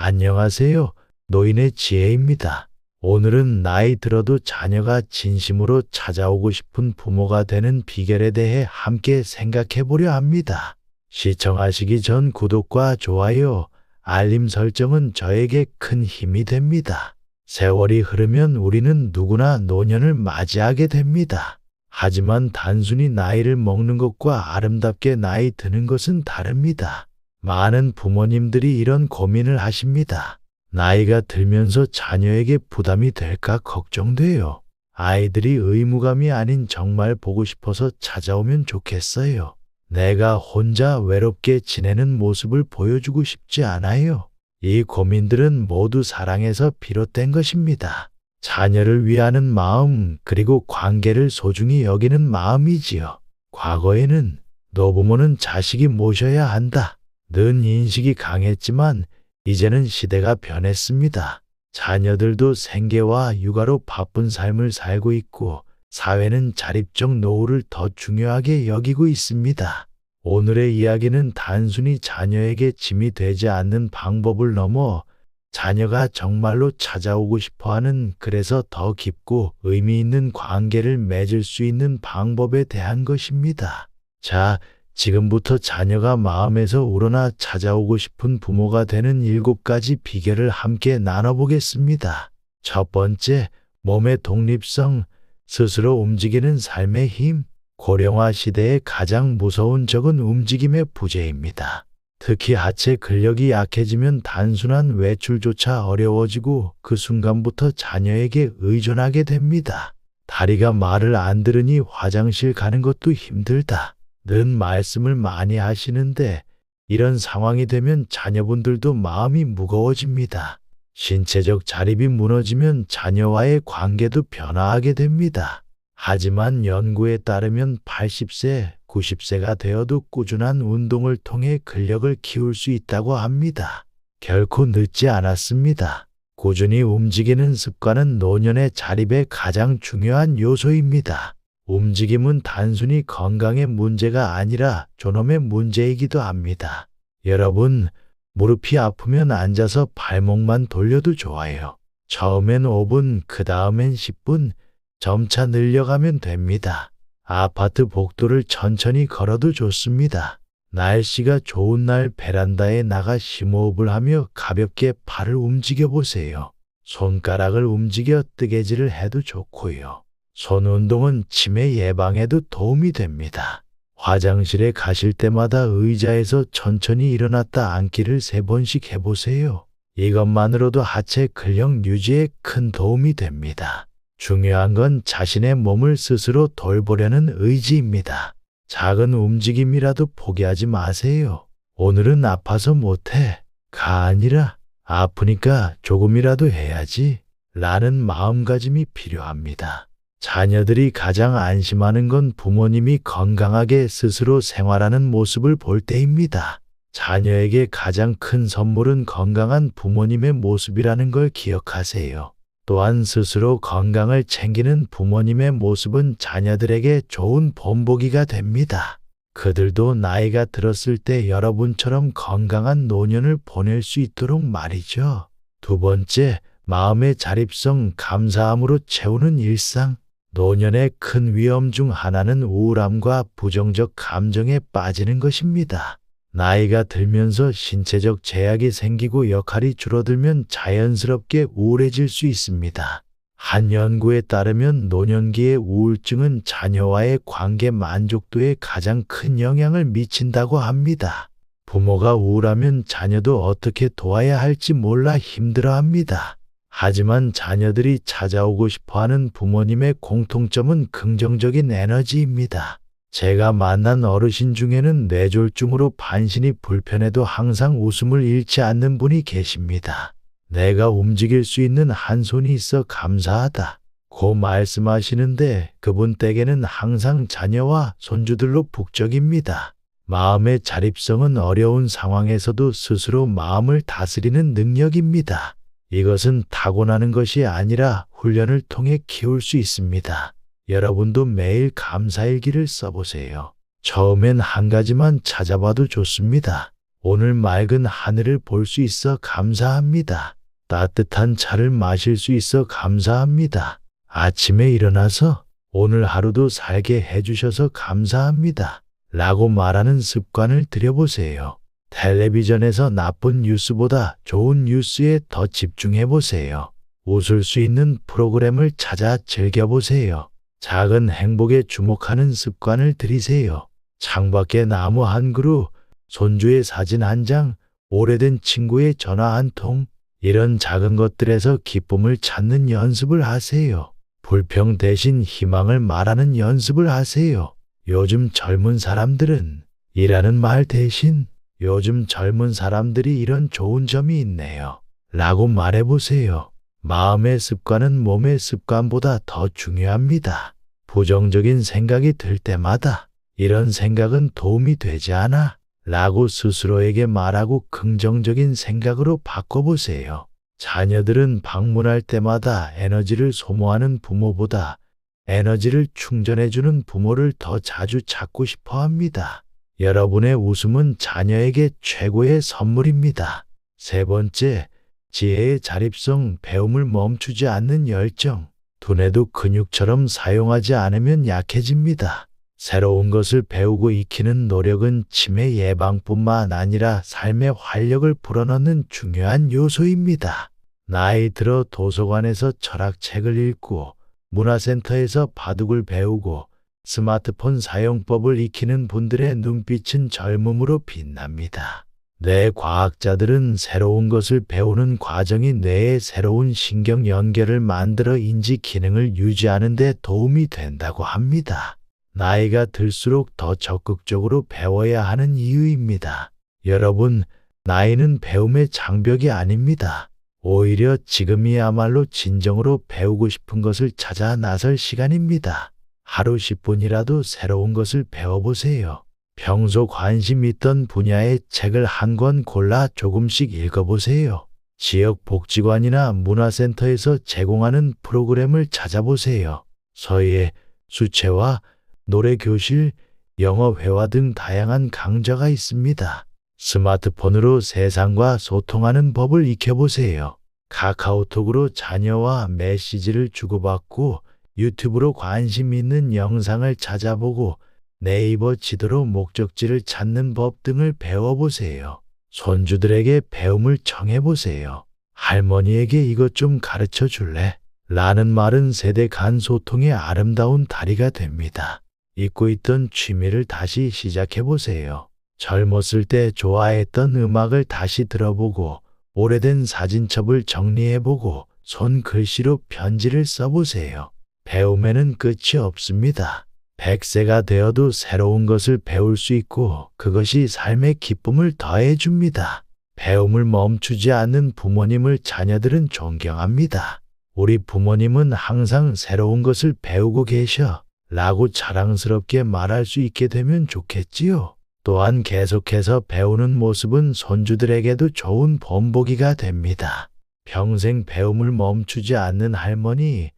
안녕하세요. 노인의 지혜입니다. 오늘은 나이 들어도 자녀가 진심으로 찾아오고 싶은 부모가 되는 비결에 대해 함께 생각해 보려 합니다. 시청하시기 전 구독과 좋아요, 알림 설정은 저에게 큰 힘이 됩니다. 세월이 흐르면 우리는 누구나 노년을 맞이하게 됩니다. 하지만 단순히 나이를 먹는 것과 아름답게 나이 드는 것은 다릅니다. 많은 부모님들이 이런 고민을 하십니다. 나이가 들면서 자녀에게 부담이 될까 걱정돼요. 아이들이 의무감이 아닌 정말 보고 싶어서 찾아오면 좋겠어요. 내가 혼자 외롭게 지내는 모습을 보여주고 싶지 않아요. 이 고민들은 모두 사랑에서 비롯된 것입니다. 자녀를 위하는 마음, 그리고 관계를 소중히 여기는 마음이지요. 과거에는 노부모는 자식이 모셔야 한다 는 인식이 강했지만 이제는 시대가 변했습니다. 자녀들도 생계와 육아로 바쁜 삶을 살고 있고 사회는 자립적 노후를 더 중요하게 여기고 있습니다. 오늘의 이야기는 단순히 자녀에게 짐이 되지 않는 방법을 넘어 자녀가 정말로 찾아오고 싶어하는, 그래서 더 깊고 의미 있는 관계를 맺을 수 있는 방법에 대한 것입니다. 자, 지금부터 자녀가 마음에서 우러나 찾아오고 싶은 부모가 되는 7가지 비결을 함께 나눠보겠습니다. 첫 번째, 몸의 독립성, 스스로 움직이는 삶의 힘. 고령화 시대의 가장 무서운 적은 움직임의 부재입니다. 특히 하체 근력이 약해지면 단순한 외출조차 어려워지고 그 순간부터 자녀에게 의존하게 됩니다. 다리가 말을 안 들으니 화장실 가는 것도 힘들다 는 말씀을 많이 하시는데, 이런 상황이 되면 자녀분들도 마음이 무거워집니다. 신체적 자립이 무너지면 자녀와의 관계도 변화하게 됩니다. 하지만 연구에 따르면 80세, 90세가 되어도 꾸준한 운동을 통해 근력을 키울 수 있다고 합니다. 결코 늦지 않았습니다. 꾸준히 움직이는 습관은 노년의 자립의 가장 중요한 요소입니다. 움직임은 단순히 건강의 문제가 아니라 존엄의 문제이기도 합니다. 여러분, 무릎이 아프면 앉아서 발목만 돌려도 좋아요. 처음엔 5분, 그 다음엔 10분, 점차 늘려가면 됩니다. 아파트 복도를 천천히 걸어도 좋습니다. 날씨가 좋은 날 베란다에 나가 심호흡을 하며 가볍게 팔을 움직여 보세요. 손가락을 움직여 뜨개질을 해도 좋고요. 손 운동은 치매 예방에도 도움이 됩니다. 화장실에 가실 때마다 의자에서 천천히 일어났다 앉기를 3번씩 해보세요. 이것만으로도 하체 근력 유지에 큰 도움이 됩니다. 중요한 건 자신의 몸을 스스로 돌보려는 의지입니다. 작은 움직임이라도 포기하지 마세요. 오늘은 아파서 못해.가 아니라 아프니까 조금이라도 해야지 라는 마음가짐이 필요합니다. 자녀들이 가장 안심하는 건 부모님이 건강하게 스스로 생활하는 모습을 볼 때입니다. 자녀에게 가장 큰 선물은 건강한 부모님의 모습이라는 걸 기억하세요. 또한 스스로 건강을 챙기는 부모님의 모습은 자녀들에게 좋은 본보기가 됩니다. 그들도 나이가 들었을 때 여러분처럼 건강한 노년을 보낼 수 있도록 말이죠. 두 번째, 마음의 자립성, 감사함으로 채우는 일상. 노년의 큰 위험 중 하나는 우울함과 부정적 감정에 빠지는 것입니다. 나이가 들면서 신체적 제약이 생기고 역할이 줄어들면 자연스럽게 우울해질 수 있습니다. 한 연구에 따르면 노년기의 우울증은 자녀와의 관계 만족도에 가장 큰 영향을 미친다고 합니다. 부모가 우울하면 자녀도 어떻게 도와야 할지 몰라 힘들어합니다. 하지만 자녀들이 찾아오고 싶어하는 부모님의 공통점은 긍정적인 에너지입니다. 제가 만난 어르신 중에는 뇌졸중으로 반신이 불편해도 항상 웃음을 잃지 않는 분이 계십니다. 내가 움직일 수 있는 한 손이 있어 감사하다 고 말씀하시는데, 그분 댁에는 항상 자녀와 손주들로 북적입니다. 마음의 자립성은 어려운 상황에서도 스스로 마음을 다스리는 능력입니다. 이것은 타고나는 것이 아니라 훈련을 통해 키울 수 있습니다. 여러분도 매일 감사일기를 써보세요. 처음엔 한 가지만 찾아봐도 좋습니다. 오늘 맑은 하늘을 볼 수 있어 감사합니다. 따뜻한 차를 마실 수 있어 감사합니다. 아침에 일어나서 오늘 하루도 살게 해주셔서 감사합니다. 라고 말하는 습관을 들여보세요. 텔레비전에서 나쁜 뉴스보다 좋은 뉴스에 더 집중해 보세요. 웃을 수 있는 프로그램을 찾아 즐겨보세요. 작은 행복에 주목하는 습관을 들이세요. 창밖에 나무 한 그루, 손주의 사진 한 장, 오래된 친구의 전화 한 통, 이런 작은 것들에서 기쁨을 찾는 연습을 하세요. 불평 대신 희망을 말하는 연습을 하세요. 요즘 젊은 사람들은 이라는 말 대신 요즘 젊은 사람들이 이런 좋은 점이 있네요. 라고 말해보세요. 마음의 습관은 몸의 습관보다 더 중요합니다. 부정적인 생각이 들 때마다 이런 생각은 도움이 되지 않아 라고 스스로에게 말하고 긍정적인 생각으로 바꿔보세요. 자녀들은 방문할 때마다 에너지를 소모하는 부모보다 에너지를 충전해주는 부모를 더 자주 찾고 싶어 합니다. 여러분의 웃음은 자녀에게 최고의 선물입니다. 세 번째, 지혜의 자립성, 배움을 멈추지 않는 열정. 두뇌도 근육처럼 사용하지 않으면 약해집니다. 새로운 것을 배우고 익히는 노력은 치매 예방뿐만 아니라 삶의 활력을 불어넣는 중요한 요소입니다. 나이 들어 도서관에서 철학책을 읽고 문화센터에서 바둑을 배우고 스마트폰 사용법을 익히는 분들의 눈빛은 젊음으로 빛납니다. 뇌 과학자들은 새로운 것을 배우는 과정이 뇌의 새로운 신경 연결을 만들어 인지 기능을 유지하는 데 도움이 된다고 합니다. 나이가 들수록 더 적극적으로 배워야 하는 이유입니다. 여러분, 나이는 배움의 장벽이 아닙니다. 오히려 지금이야말로 진정으로 배우고 싶은 것을 찾아 나설 시간입니다. 하루 10분이라도 새로운 것을 배워보세요. 평소 관심 있던 분야의 책을 한 권 골라 조금씩 읽어보세요. 지역 복지관이나 문화센터에서 제공하는 프로그램을 찾아보세요. 서예, 수채화, 노래교실, 영어회화 등 다양한 강좌가 있습니다. 스마트폰으로 세상과 소통하는 법을 익혀보세요. 카카오톡으로 자녀와 메시지를 주고받고 유튜브로 관심 있는 영상을 찾아보고 네이버 지도로 목적지를 찾는 법 등을 배워보세요. 손주들에게 배움을 청해보세요. 할머니에게 이것 좀 가르쳐 줄래? 라는 말은 세대 간 소통의 아름다운 다리가 됩니다. 잊고 있던 취미를 다시 시작해보세요. 젊었을 때 좋아했던 음악을 다시 들어보고 오래된 사진첩을 정리해보고 손글씨로 편지를 써보세요. 배움에는 끝이 없습니다. 100세가 되어도 새로운 것을 배울 수 있고 그것이 삶의 기쁨을 더해줍니다. 배움을 멈추지 않는 부모님을 자녀들은 존경합니다. 우리 부모님은 항상 새로운 것을 배우고 계셔 라고 자랑스럽게 말할 수 있게 되면 좋겠지요. 또한 계속해서 배우는 모습은 손주들에게도 좋은 본보기가 됩니다. 평생 배움을 멈추지 않는 할머니,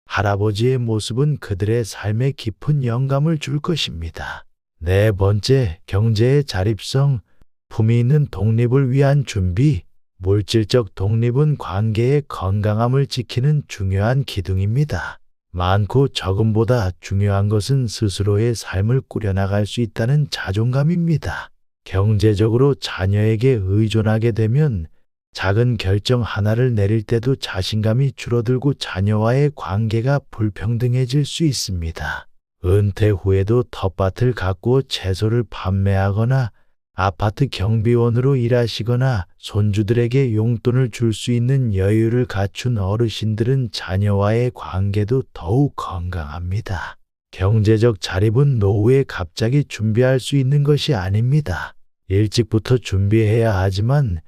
할아버지의 모습은 그들의 삶에 깊은 영감을 줄 것입니다. 네 번째, 경제의 자립성, 품위 있는 독립을 위한 준비. 물질적 독립은 관계의 건강함을 지키는 중요한 기둥입니다. 많고 적음보다 중요한 것은 스스로의 삶을 꾸려나갈 수 있다는 자존감입니다. 경제적으로 자녀에게 의존하게 되면 작은 결정 하나를 내릴 때도 자신감이 줄어들고 자녀와의 관계가 불평등해질 수 있습니다. 은퇴 후에도 텃밭을 가꾸어 채소를 판매하거나 아파트 경비원으로 일하시거나 손주들에게 용돈을 줄 수 있는 여유를 갖춘 어르신들은 자녀와의 관계도 더욱 건강합니다. 경제적 자립은 노후에 갑자기 준비할 수 있는 것이 아닙니다. 일찍부터 준비해야 하지만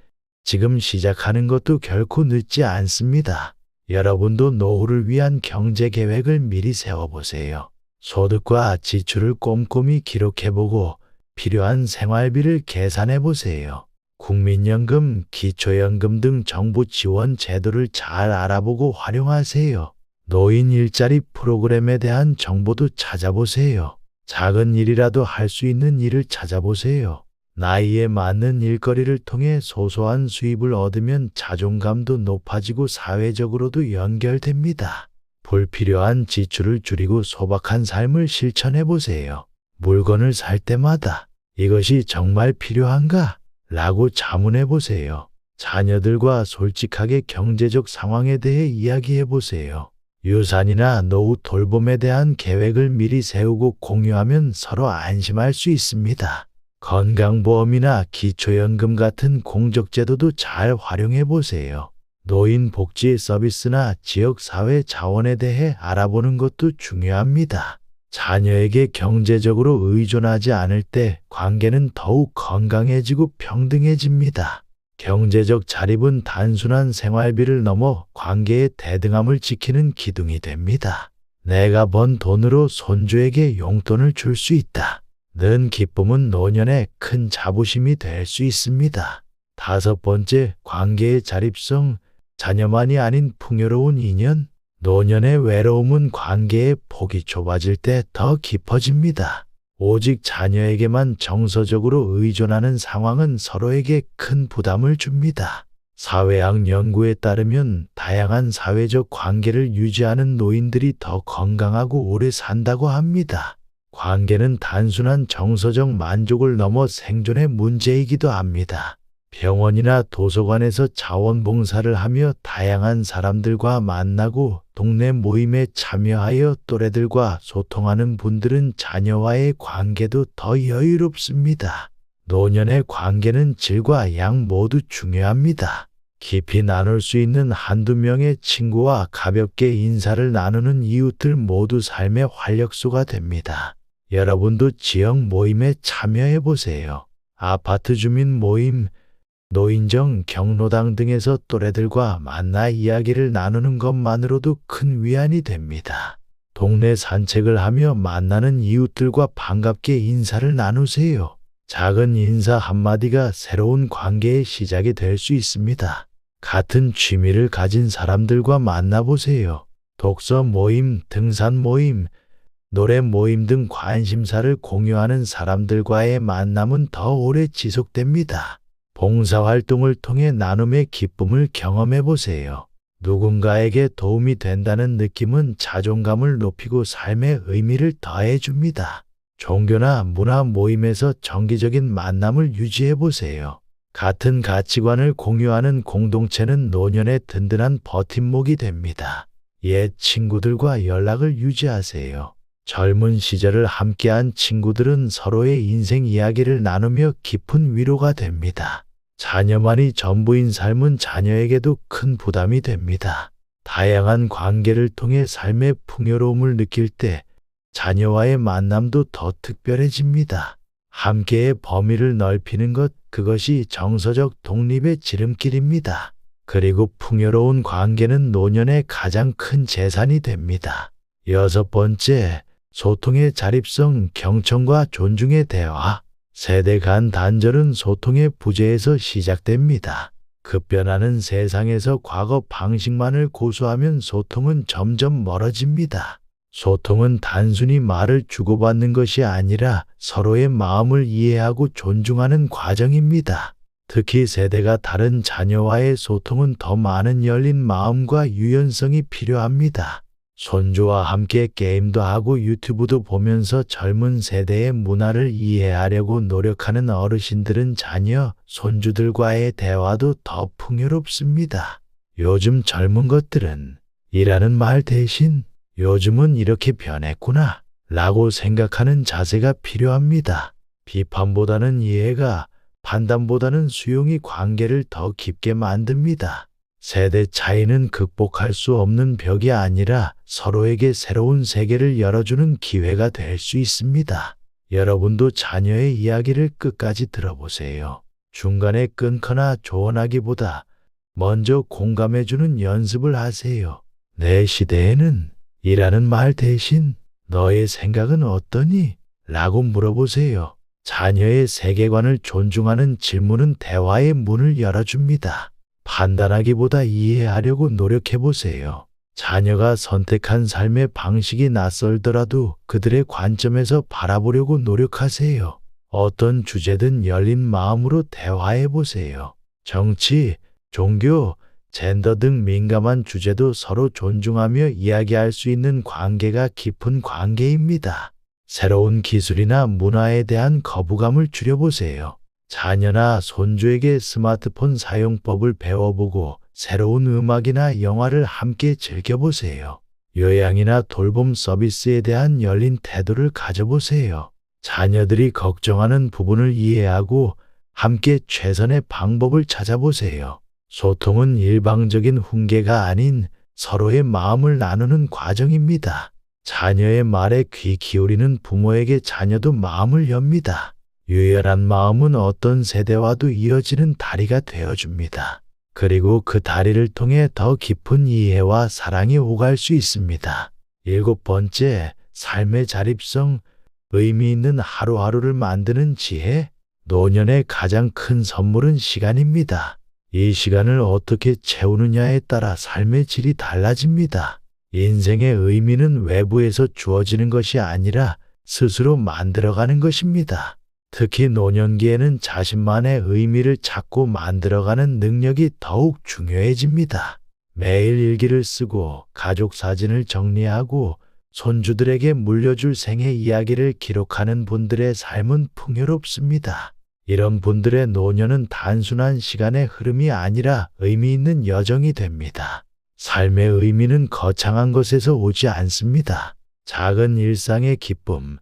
지금 시작하는 것도 결코 늦지 않습니다. 여러분도 노후를 위한 경제 계획을 미리 세워보세요. 소득과 지출을 꼼꼼히 기록해보고 필요한 생활비를 계산해보세요. 국민연금, 기초연금 등 정부 지원 제도를 잘 알아보고 활용하세요. 노인 일자리 프로그램에 대한 정보도 찾아보세요. 작은 일이라도 할 수 있는 일을 찾아보세요. 나이에 맞는 일거리를 통해 소소한 수입을 얻으면 자존감도 높아지고 사회적으로도 연결됩니다. 불필요한 지출을 줄이고 소박한 삶을 실천해 보세요. 물건을 살 때마다 이것이 정말 필요한가? 라고 자문해 보세요. 자녀들과 솔직하게 경제적 상황에 대해 이야기해 보세요. 유산이나 노후 돌봄에 대한 계획을 미리 세우고 공유하면 서로 안심할 수 있습니다. 건강보험이나 기초연금 같은 공적제도도 잘 활용해 보세요. 노인복지 서비스나 지역사회 자원에 대해 알아보는 것도 중요합니다. 자녀에게 경제적으로 의존하지 않을 때 관계는 더욱 건강해지고 평등해집니다. 경제적 자립은 단순한 생활비를 넘어 관계의 대등함을 지키는 기둥이 됩니다. 내가 번 돈으로 손주에게 용돈을 줄 수 있다. 는 기쁨은 노년의 큰 자부심이 될 수 있습니다. 다섯 번째, 관계의 자립성. 자녀만이 아닌 풍요로운 인연. 노년의 외로움은 관계의 폭이 좁아질 때 더 깊어집니다. 오직 자녀에게만 정서적으로 의존하는 상황은 서로에게 큰 부담을 줍니다. 사회학 연구에 따르면 다양한 사회적 관계를 유지하는 노인들이 더 건강하고 오래 산다고 합니다. 관계는 단순한 정서적 만족을 넘어 생존의 문제이기도 합니다. 병원이나 도서관에서 자원봉사를 하며 다양한 사람들과 만나고 동네 모임에 참여하여 또래들과 소통하는 분들은 자녀와의 관계도 더 여유롭습니다. 노년의 관계는 질과 양 모두 중요합니다. 깊이 나눌 수 있는 한두 명의 친구와 가볍게 인사를 나누는 이웃들 모두 삶의 활력소가 됩니다. 여러분도 지역 모임에 참여해 보세요. 아파트 주민 모임, 노인정, 경로당 등에서 또래들과 만나 이야기를 나누는 것만으로도 큰 위안이 됩니다. 동네 산책을 하며 만나는 이웃들과 반갑게 인사를 나누세요. 작은 인사 한마디가 새로운 관계의 시작이 될 수 있습니다. 같은 취미를 가진 사람들과 만나보세요. 독서 모임, 등산 모임, 노래 모임 등 관심사를 공유하는 사람들과의 만남은 더 오래 지속됩니다. 봉사활동을 통해 나눔의 기쁨을 경험해 보세요. 누군가에게 도움이 된다는 느낌은 자존감을 높이고 삶의 의미를 더해 줍니다. 종교나 문화 모임에서 정기적인 만남을 유지해 보세요. 같은 가치관을 공유하는 공동체는 노년의 든든한 버팀목이 됩니다. 옛 친구들과 연락을 유지하세요. 젊은 시절을 함께한 친구들은 서로의 인생 이야기를 나누며 깊은 위로가 됩니다. 자녀만이 전부인 삶은 자녀에게도 큰 부담이 됩니다. 다양한 관계를 통해 삶의 풍요로움을 느낄 때 자녀와의 만남도 더 특별해집니다. 함께의 범위를 넓히는 것, 그것이 정서적 독립의 지름길입니다. 그리고 풍요로운 관계는 노년의 가장 큰 재산이 됩니다. 여섯 번째, 소통의 자립성, 경청과 존중의 대화. 세대 간 단절은 소통의 부재에서 시작됩니다. 급변하는 세상에서 과거 방식만을 고수하면 소통은 점점 멀어집니다. 소통은 단순히 말을 주고받는 것이 아니라 서로의 마음을 이해하고 존중하는 과정입니다. 특히 세대가 다른 자녀와의 소통은 더 많은 열린 마음과 유연성이 필요합니다. 손주와 함께 게임도 하고 유튜브도 보면서 젊은 세대의 문화를 이해하려고 노력하는 어르신들은 자녀, 손주들과의 대화도 더 풍요롭습니다. 요즘 젊은 것들은 이라는 말 대신 요즘은 이렇게 변했구나 라고 생각하는 자세가 필요합니다. 비판보다는 이해가, 판단보다는 수용이 관계를 더 깊게 만듭니다. 세대 차이는 극복할 수 없는 벽이 아니라 서로에게 새로운 세계를 열어주는 기회가 될 수 있습니다. 여러분도 자녀의 이야기를 끝까지 들어보세요. 중간에 끊거나 조언하기보다 먼저 공감해주는 연습을 하세요. 내 시대에는 이라는 말 대신 너의 생각은 어떠니? 라고 물어보세요. 자녀의 세계관을 존중하는 질문은 대화의 문을 열어줍니다. 판단하기보다 이해하려고 노력해보세요. 자녀가 선택한 삶의 방식이 낯설더라도 그들의 관점에서 바라보려고 노력하세요. 어떤 주제든 열린 마음으로 대화해 보세요. 정치, 종교, 젠더 등 민감한 주제도 서로 존중하며 이야기할 수 있는 관계가 깊은 관계입니다. 새로운 기술이나 문화에 대한 거부감을 줄여보세요. 자녀나 손주에게 스마트폰 사용법을 배워보고 새로운 음악이나 영화를 함께 즐겨보세요. 요양이나 돌봄 서비스에 대한 열린 태도를 가져보세요. 자녀들이 걱정하는 부분을 이해하고 함께 최선의 방법을 찾아보세요. 소통은 일방적인 훈계가 아닌 서로의 마음을 나누는 과정입니다. 자녀의 말에 귀 기울이는 부모에게 자녀도 마음을 엽니다. 유연한 마음은 어떤 세대와도 이어지는 다리가 되어줍니다. 그리고 그 다리를 통해 더 깊은 이해와 사랑이 오갈 수 있습니다. 7번째, 삶의 자립성, 의미 있는 하루하루를 만드는 지혜. 노년의 가장 큰 선물은 시간입니다. 이 시간을 어떻게 채우느냐에 따라 삶의 질이 달라집니다. 인생의 의미는 외부에서 주어지는 것이 아니라 스스로 만들어가는 것입니다. 특히 노년기에는 자신만의 의미를 찾고 만들어가는 능력이 더욱 중요해집니다. 매일 일기를 쓰고 가족 사진을 정리하고 손주들에게 물려줄 생애 이야기를 기록하는 분들의 삶은 풍요롭습니다. 이런 분들의 노년은 단순한 시간의 흐름이 아니라 의미 있는 여정이 됩니다. 삶의 의미는 거창한 것에서 오지 않습니다. 작은 일상의 기쁨,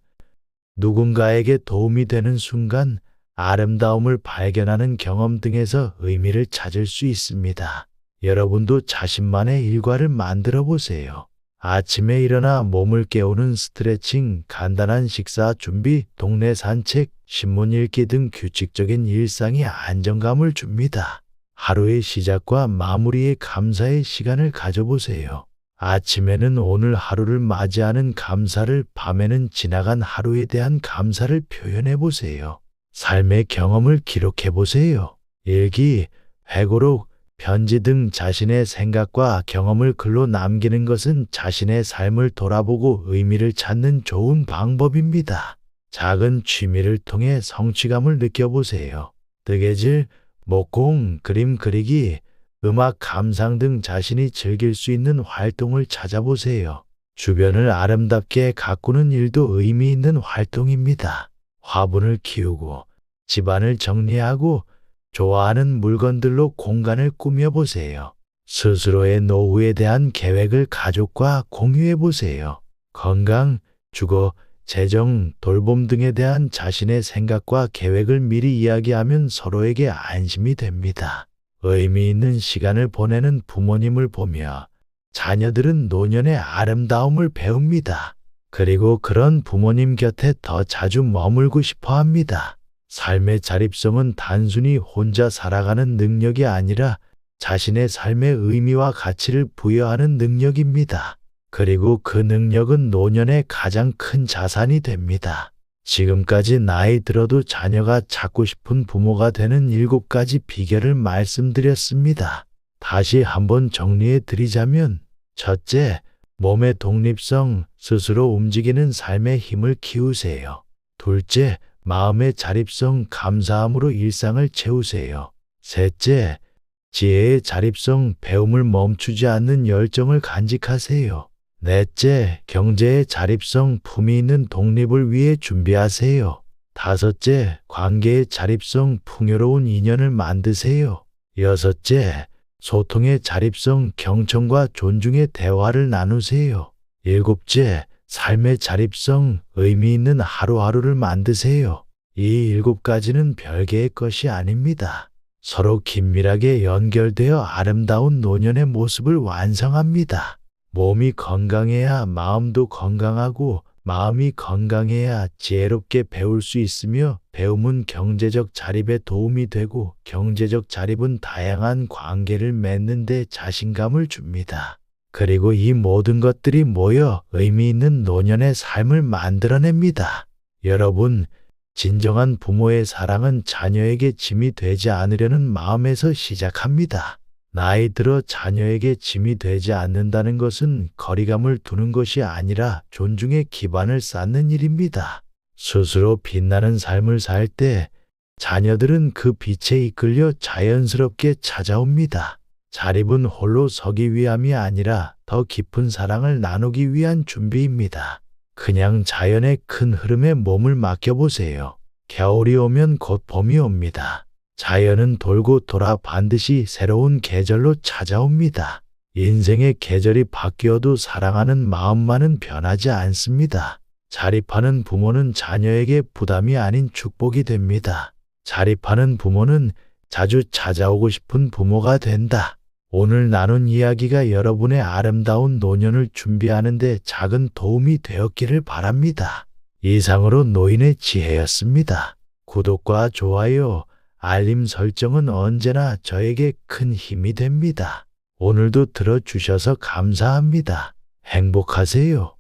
누군가에게 도움이 되는 순간, 아름다움을 발견하는 경험 등에서 의미를 찾을 수 있습니다. 여러분도 자신만의 일과를 만들어 보세요. 아침에 일어나 몸을 깨우는 스트레칭, 간단한 식사 준비, 동네 산책, 신문 읽기 등 규칙적인 일상이 안정감을 줍니다. 하루의 시작과 마무리에 감사의 시간을 가져보세요. 아침에는 오늘 하루를 맞이하는 감사를, 밤에는 지나간 하루에 대한 감사를 표현해 보세요. 삶의 경험을 기록해 보세요. 일기, 회고록, 편지 등 자신의 생각과 경험을 글로 남기는 것은 자신의 삶을 돌아보고 의미를 찾는 좋은 방법입니다. 작은 취미를 통해 성취감을 느껴보세요. 뜨개질, 목공, 그림 그리기, 음악 감상 등 자신이 즐길 수 있는 활동을 찾아보세요. 주변을 아름답게 가꾸는 일도 의미 있는 활동입니다. 화분을 키우고, 집안을 정리하고, 좋아하는 물건들로 공간을 꾸며보세요. 스스로의 노후에 대한 계획을 가족과 공유해보세요. 건강, 주거, 재정, 돌봄 등에 대한 자신의 생각과 계획을 미리 이야기하면 서로에게 안심이 됩니다. 의미 있는 시간을 보내는 부모님을 보며 자녀들은 노년의 아름다움을 배웁니다. 그리고 그런 부모님 곁에 더 자주 머물고 싶어 합니다. 삶의 자립성은 단순히 혼자 살아가는 능력이 아니라 자신의 삶의 의미와 가치를 부여하는 능력입니다. 그리고 그 능력은 노년의 가장 큰 자산이 됩니다. 지금까지 나이 들어도 자녀가 찾고 싶은 부모가 되는 7가지 비결을 말씀드렸습니다. 다시 한번 정리해 드리자면, 첫째, 몸의 독립성, 스스로 움직이는 삶의 힘을 키우세요. 둘째, 마음의 자립성, 감사함으로 일상을 채우세요. 셋째, 지혜의 자립성, 배움을 멈추지 않는 열정을 간직하세요. 넷째, 경제의 자립성, 품위 있는 독립을 위해 준비하세요. 다섯째, 관계의 자립성, 풍요로운 인연을 만드세요. 여섯째, 소통의 자립성, 경청과 존중의 대화를 나누세요. 일곱째, 삶의 자립성, 의미 있는 하루하루를 만드세요. 이 7가지는 별개의 것이 아닙니다. 서로 긴밀하게 연결되어 아름다운 노년의 모습을 완성합니다. 몸이 건강해야 마음도 건강하고, 마음이 건강해야 지혜롭게 배울 수 있으며, 배움은 경제적 자립에 도움이 되고, 경제적 자립은 다양한 관계를 맺는 데 자신감을 줍니다. 그리고 이 모든 것들이 모여 의미 있는 노년의 삶을 만들어냅니다. 여러분, 진정한 부모의 사랑은 자녀에게 짐이 되지 않으려는 마음에서 시작합니다. 나이 들어 자녀에게 짐이 되지 않는다는 것은 거리감을 두는 것이 아니라 존중의 기반을 쌓는 일입니다. 스스로 빛나는 삶을 살 때 자녀들은 그 빛에 이끌려 자연스럽게 찾아옵니다. 자립은 홀로 서기 위함이 아니라 더 깊은 사랑을 나누기 위한 준비입니다. 그냥 자연의 큰 흐름에 몸을 맡겨보세요. 겨울이 오면 곧 봄이 옵니다. 자연은 돌고 돌아 반드시 새로운 계절로 찾아옵니다. 인생의 계절이 바뀌어도 사랑하는 마음만은 변하지 않습니다. 자립하는 부모는 자녀에게 부담이 아닌 축복이 됩니다. 자립하는 부모는 자주 찾아오고 싶은 부모가 된다. 오늘 나눈 이야기가 여러분의 아름다운 노년을 준비하는 데 작은 도움이 되었기를 바랍니다. 이상으로 노인의 지혜였습니다. 구독과 좋아요, 알림 설정은 언제나 저에게 큰 힘이 됩니다. 오늘도 들어주셔서 감사합니다. 행복하세요.